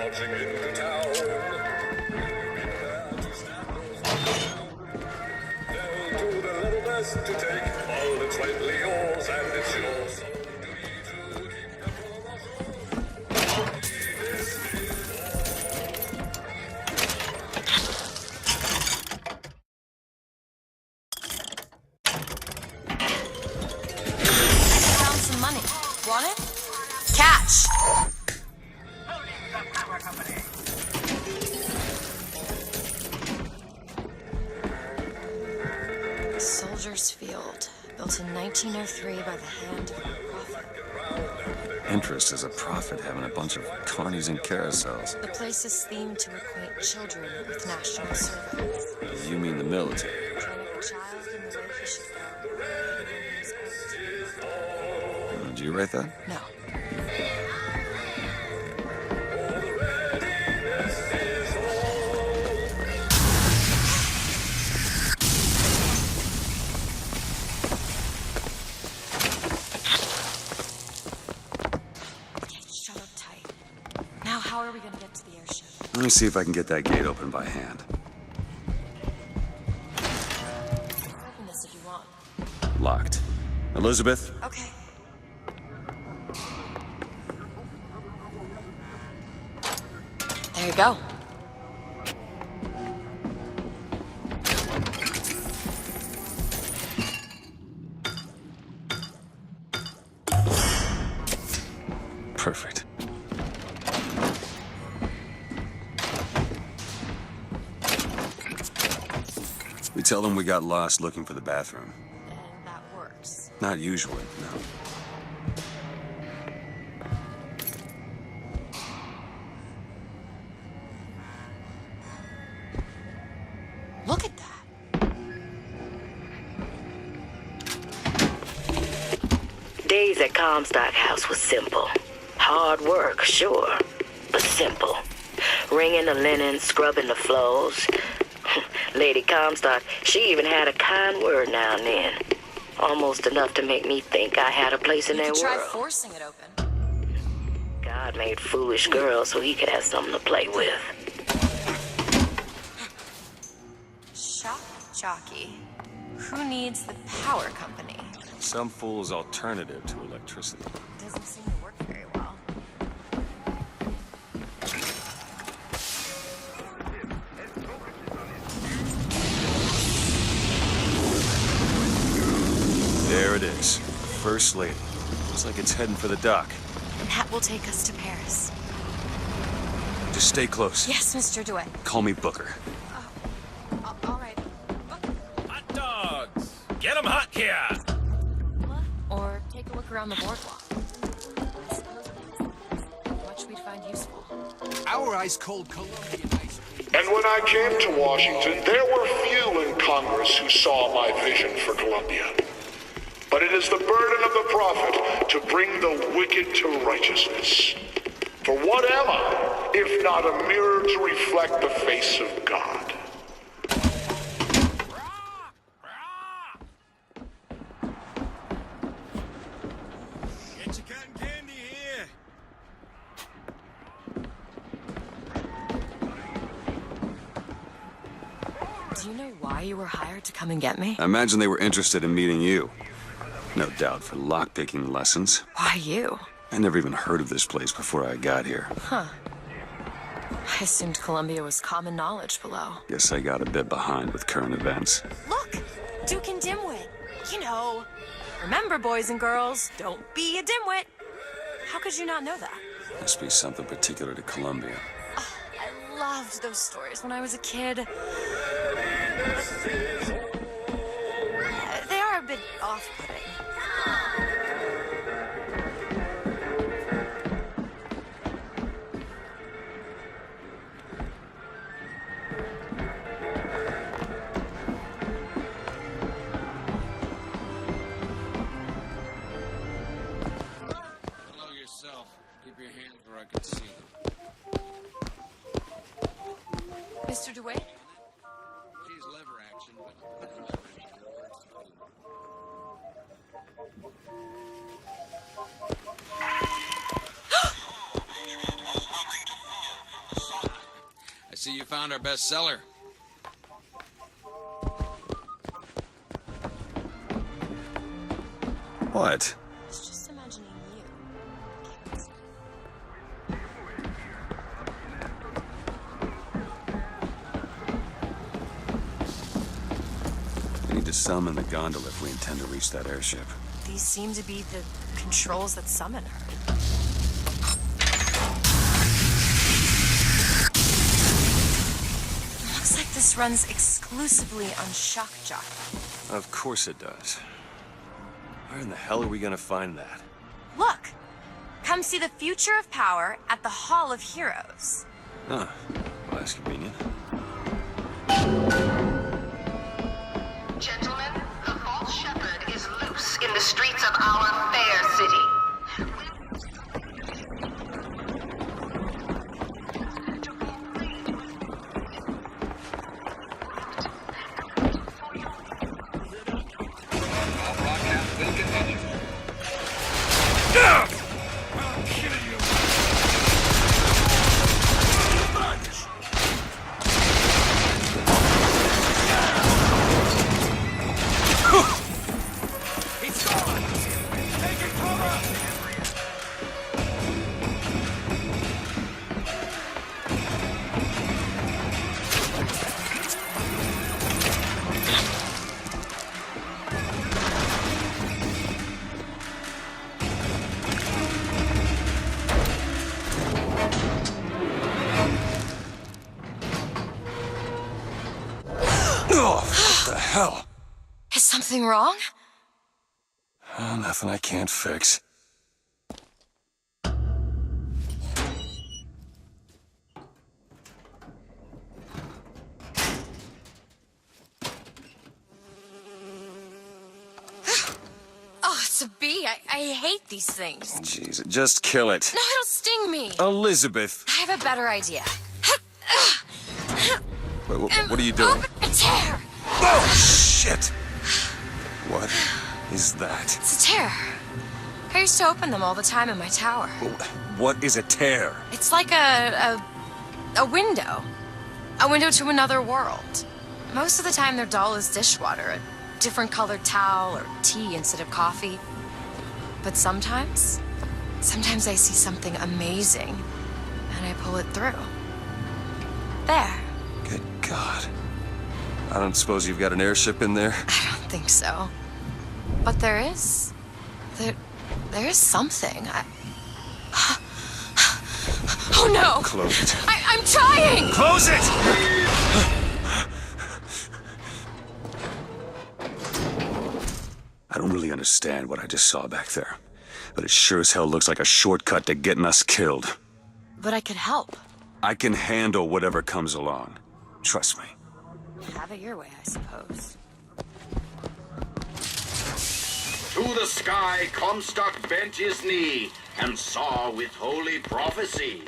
marching into town. They'll do their level best to take all that's rightly yours, and it's your sole duty to keep them from us all. Found some money. Want it? Catch! Soldier's Field, built in 1903 by the hand of a prophet. Interest as a prophet having a bunch of carnies and carousels. The place is themed to acquaint children with national service. You mean the military? Train up a child in the way he should go. Did you write that? No. Shut up tight. Now, how are we going to get to the airship? Let me see if I can get that gate open by hand. Open this if you want. Locked. Elizabeth? Okay. There you go. Perfect. We tell them we got lost looking for the bathroom. And that works. Not usually, no. Look at that. Days at Comstock House was simple. Hard work, sure, but simple. Wringing the linen, scrubbing the floors. Lady Comstock, she even had a kind word now and then. Almost enough to make me think I had a place in their You could try world. forcing it open. God made foolish girls so he could have something to play with. Shock jockey. Who needs the power company? Some fool's alternative to electricity. Doesn't seem to work very well. There it is. First Lady. Looks like it's heading for the dock. And that will take us to Paris. Just stay close. Yes, Mr. DeWitt. Call me Booker. All right. Hot dogs! Get them hot here! Or take a look around the boardwalk. I suppose much we'd find useful. Our ice-cold Colombian ice cream. And when I came to Washington, there were few in Congress who saw my vision for Columbia. But it is the burden of the prophet to bring the wicked to righteousness. For what am I, if not a mirror to reflect the face of God? Get your cotton candy here! Do you know why you were hired to come and get me? I imagine they were interested in meeting you. No doubt for lockpicking lessons. Why you? I never even heard of this place before I got here. Huh. I assumed Columbia was common knowledge below. Guess I got a bit behind with current events. Look! Duke and Dimwit. You know. Remember, boys and girls, don't be a dimwit. How could you not know that? Must be something particular to Columbia. I loved those stories when I was a kid. They are a bit off-putting. Hello yourself. Keep your hands where I can see them. Mr. DeWitt? She's lever action, but lever you found our bestseller. What? I was just imagining you. We need to summon the gondola if we intend to reach that airship. These seem to be the controls that summon her. Looks like this runs exclusively on shock jockey. Of course it does. Where in the hell are we gonna find that? Look! Come see the future of power at the Hall of Heroes. Huh. Well, that's convenient. Gentlemen, the false shepherd is loose in the streets of our fair city. Oh, what the hell? Is something wrong? Oh, nothing I can't fix. Oh, it's a bee. I hate these things. Jeez, just kill it. No, it'll sting me. Elizabeth! I have a better idea. What are you doing? Open a tear. Oh, shit! What is that? It's a tear. I used to open them all the time in my tower. What is a tear? It's like a window. A window to another world. Most of the time they're dull as dishwater, a different colored towel or tea instead of coffee. But sometimes I see something amazing and I pull it through. There. Good God. I don't suppose you've got an airship in there? I don't think so. But there is. There is something. Oh no! Close it. I'm trying! Close it! I don't really understand what I just saw back there, but it sure as hell looks like a shortcut to getting us killed. But I could help. I can handle whatever comes along. Trust me. Have it your way, I suppose. To the sky Comstock bent his knee and saw with holy prophecy.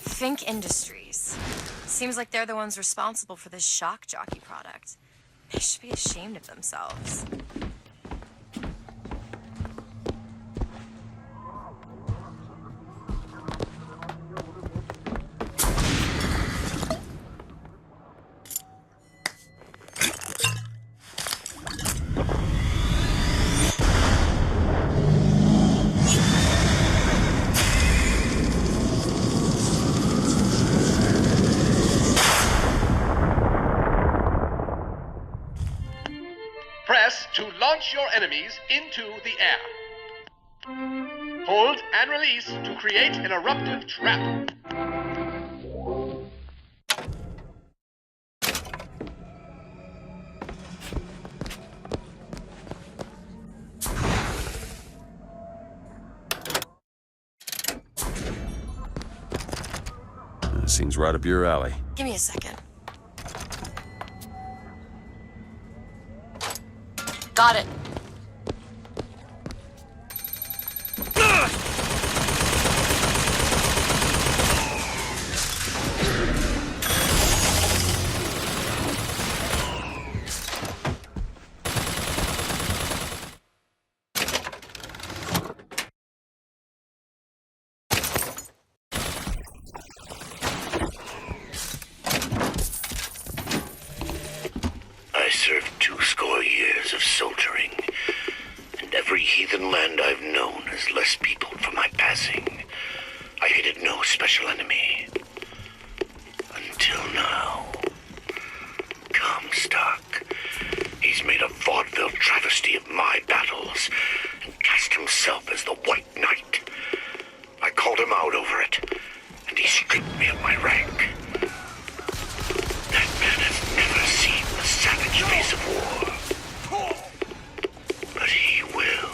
Fink Industries. Seems like they're the ones responsible for this shock jockey product. They should be ashamed of themselves. Press to launch your enemies into the air. Hold and release to create an eruptive trap. This seems right up your alley. Give me a second. Got it. I served 20 years of soldiering, and every heathen land I've known has less peopled for my passing. I hated no special enemy. Until now. Comstock. He's made a vaudeville travesty of my battles, and cast himself as the White Knight. I called him out over it, and he stripped me of my rank. That man has never seen the savage face of war. But he will.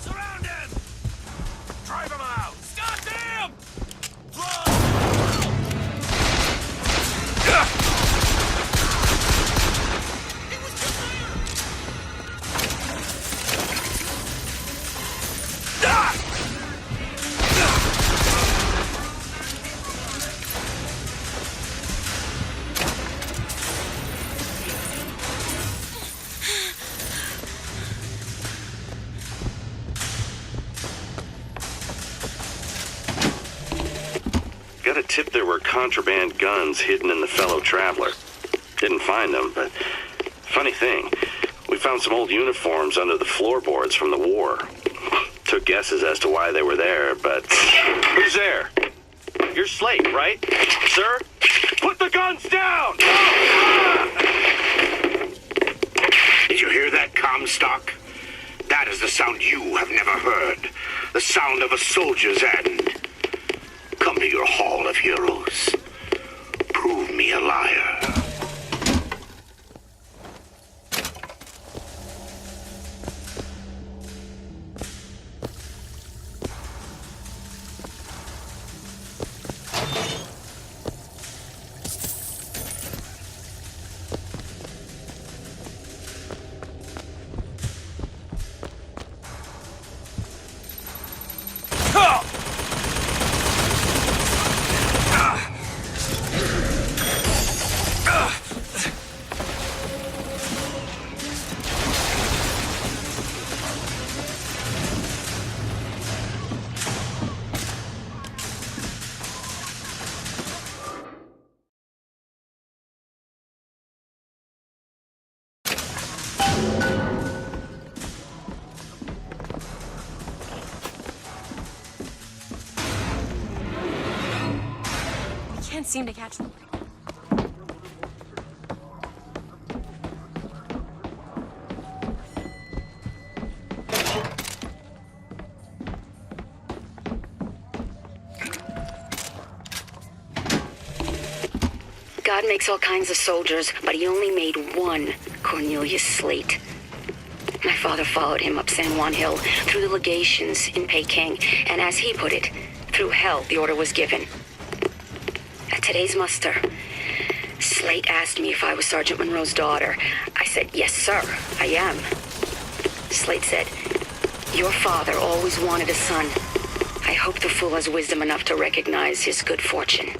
Surround him! Drive him out! Stop him! Got a tip there were contraband guns hidden in the fellow traveler. Didn't find them, but funny thing, we found some old uniforms under the floorboards from the war. Took guesses as to why they were there, but... Who's there? You're Slate, right? Sir? Put the guns down! Did you hear that, Comstock? That is the sound you have never heard. The sound of a soldier's end. Come to your Hall of Heroes. Prove me a liar. Can't seem to catch them. God makes all kinds of soldiers, but he only made one Cornelius Slate. My father followed him up San Juan Hill, through the legations in Peking, and as he put it, through hell the order was given. At today's muster, Slate asked me if I was Sergeant Monroe's daughter. I said, yes, sir, I am. Slate said, your father always wanted a son. I hope the fool has wisdom enough to recognize his good fortune.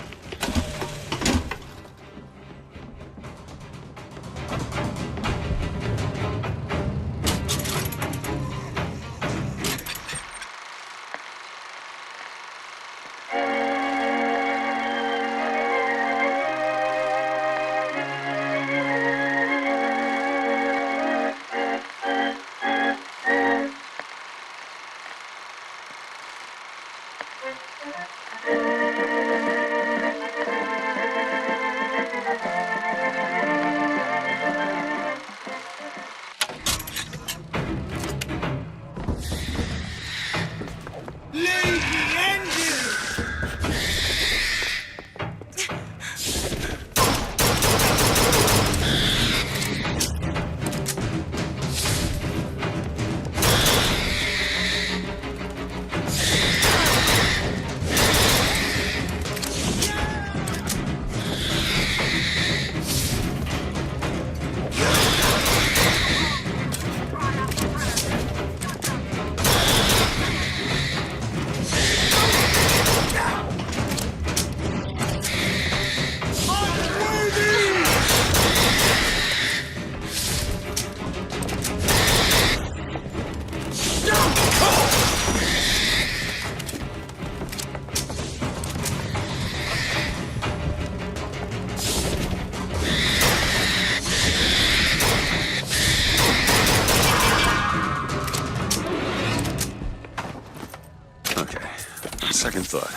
Second thought.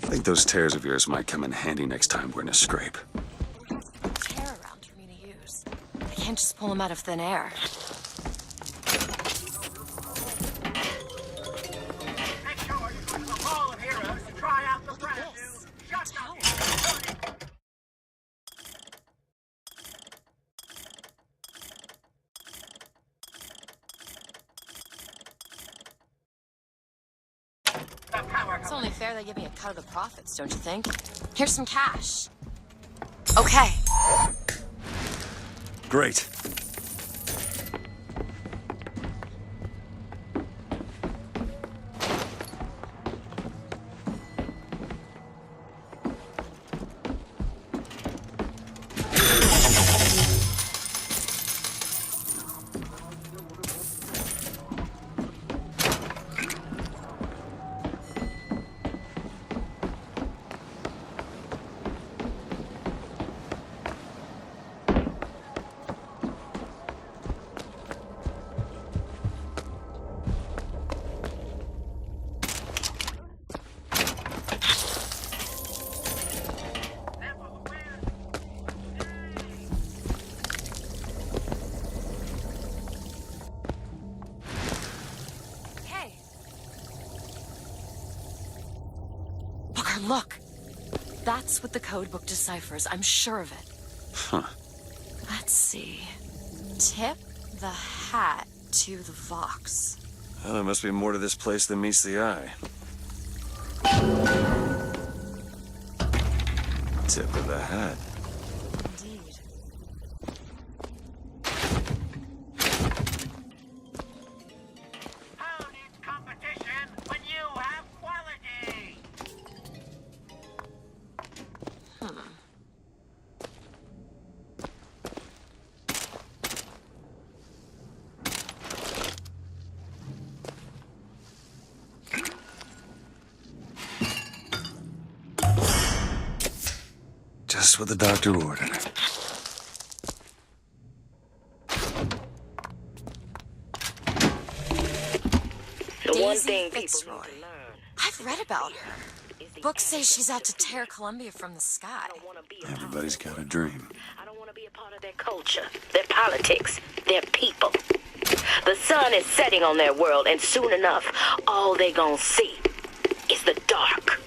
I think those tears of yours might come in handy next time we're in a scrape. Tear around for me to use. I can't just pull them out of thin air. Make sure you go to the Hall of Heroes to try out the brand new Shotgun. It's only fair they give me a cut of the profits, don't you think? Here's some cash. Okay. Great. Look, that's what the codebook deciphers. I'm sure of it. Huh. Let's see. Tip the hat to the Vox. Well, there must be more to this place than meets the eye. Tip of the hat. Indeed. How needs competition when you have quality? Just what the doctor ordered. The one Daisy thing people Fitzroy. need to learn. I've read about her. Books say she's out to tear Columbia from the sky. Everybody's got a dream. I don't want to be a part of their culture, their politics, their people. The sun is setting on their world, and soon enough, all they gonna see is the dark.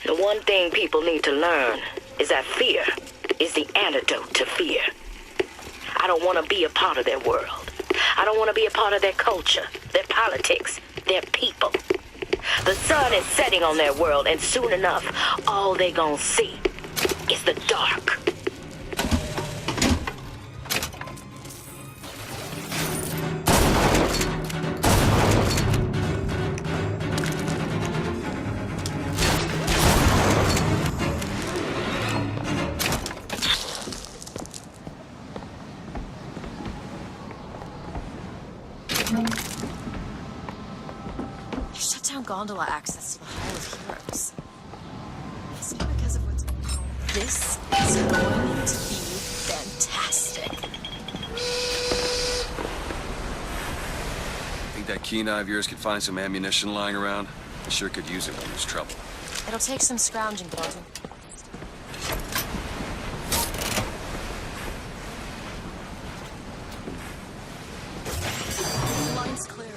The one thing people need to learn is that fear is the antidote to fear. I don't want to be a part of their world. I don't want to be a part of their culture, their politics, their people. The sun is setting on their world, and soon enough, all they gonna see is the dark. You shut down gondola access to the Hall of Heroes. It's not because of what's going on. This is going to be fantastic. Think that keen eye of yours could find some ammunition lying around? I sure could use it when there's trouble. It'll take some scrounging, but I'll do. The line's clear.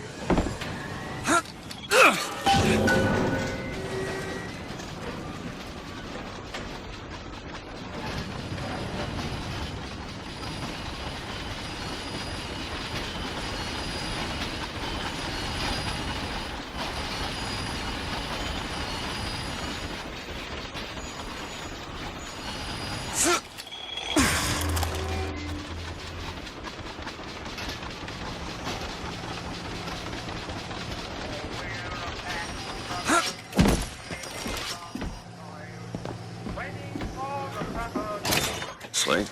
Slate?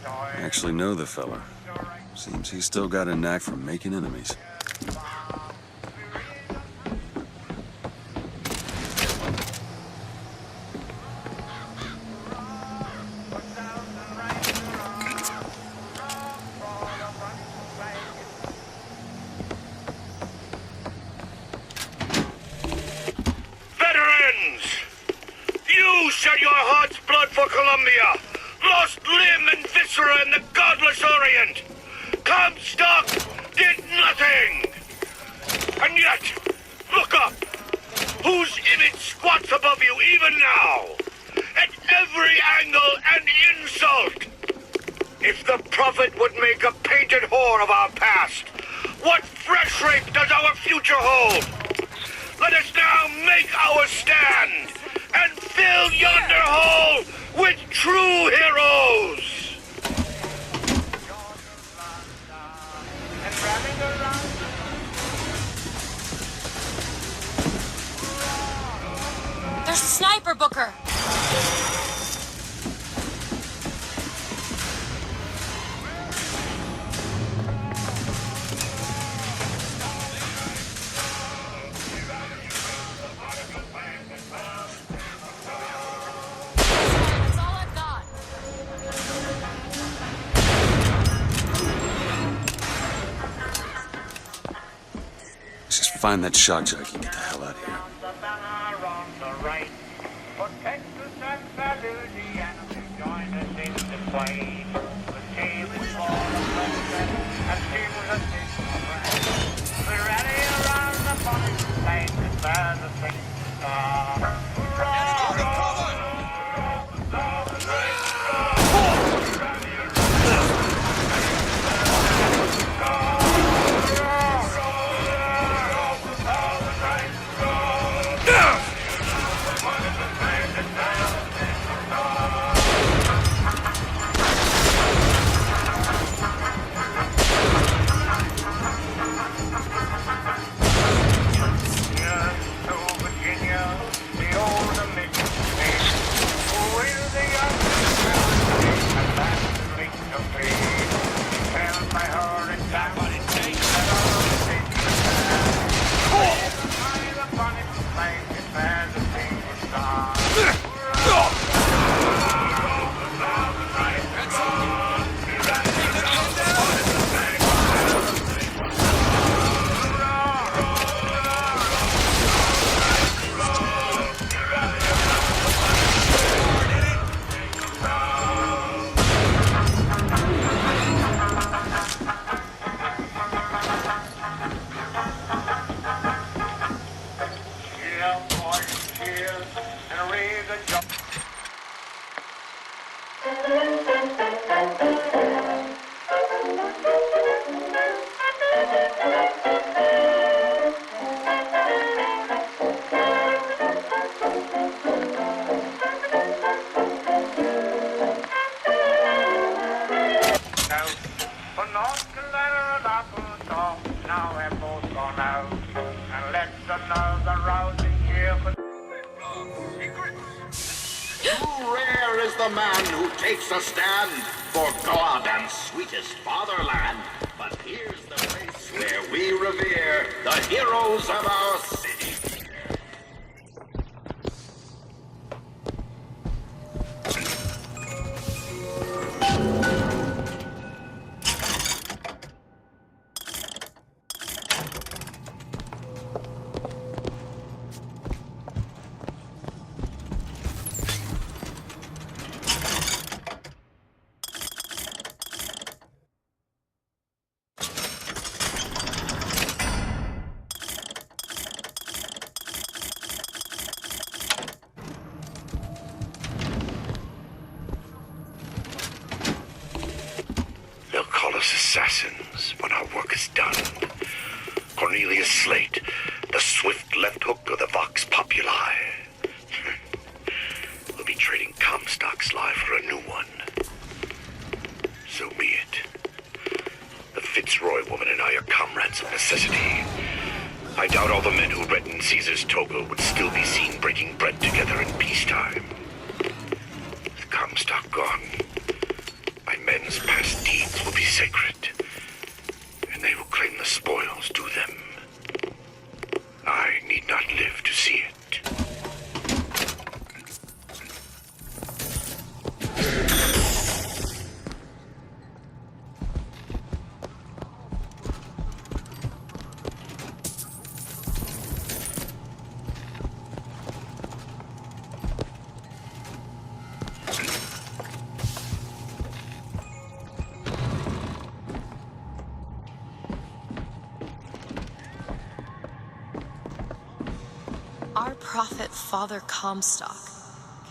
I actually know the fella. Seems he's still got a knack for making enemies. Veterans! You shed your heart's blood for Columbia! Lost limb and viscera in the godless Orient! Comstock did nothing! And yet, look up! Whose image squats above you even now? At every angle and insult! If the prophet would make a painted whore of our past, what fresh rape does our future hold? Let us now make our stand and fill yonder hole with true heroes! There's a sniper, Booker! That's all I've got. Let's just find that shock jockey and get the hell out of here. Too rare is the man who takes a stand for God and sweetest fatherland. But here's the place where we revere the heroes of our city. They'll call us assassins when our work is done. Cornelius Slate, the swift left hook of the Vox Populi. We'll be trading Comstock's life for a new one. So be it. The Fitzroy woman and I are comrades of necessity. I doubt all the men who read in Caesar's toga would still be seen breaking bread together in peacetime. With Comstock gone, my men's past deeds will be sacred, and they will claim the spoils due them. I need not live to see it. Our prophet, Father Comstock,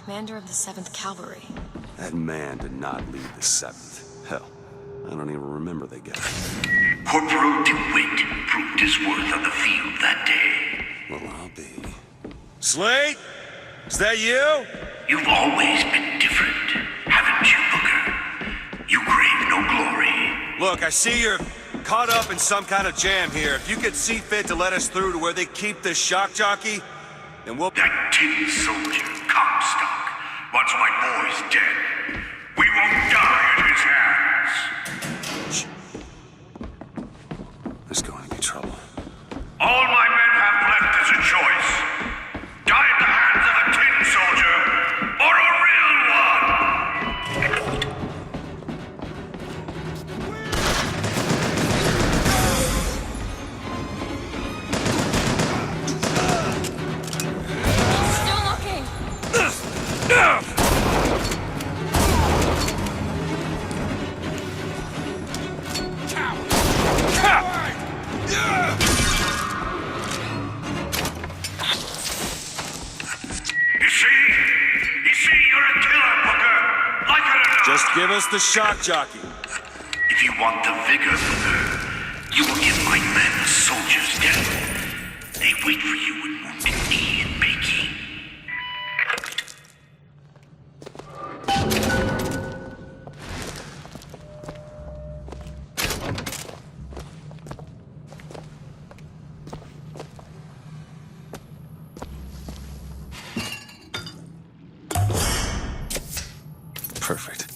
commander of the 7th Cavalry. That man did not lead the 7th. Hell, I don't even remember the guy. Corporal DeWitt proved his worth on the field that day. Well, I'll be. Slate? Is that you? You've always been different, haven't you, Booker? You crave no glory. Look, I see you're caught up in some kind of jam here. If you could see fit to let us through to where they keep this shock jockey, then we'll... That tin soldier, Comstock, wants my boys dead. We won't die at his hands. There's going to be trouble. All my men have left is a choice. Die at the hands of a tin soldier, or a real one! Still looking! You see, you're a killer, Booker. Like it or not. Just give us the shock jockey. If you want the vigor, Booker, you will give my men a soldier's death. They wait for you in Wounded Knee in Peking. Perfect.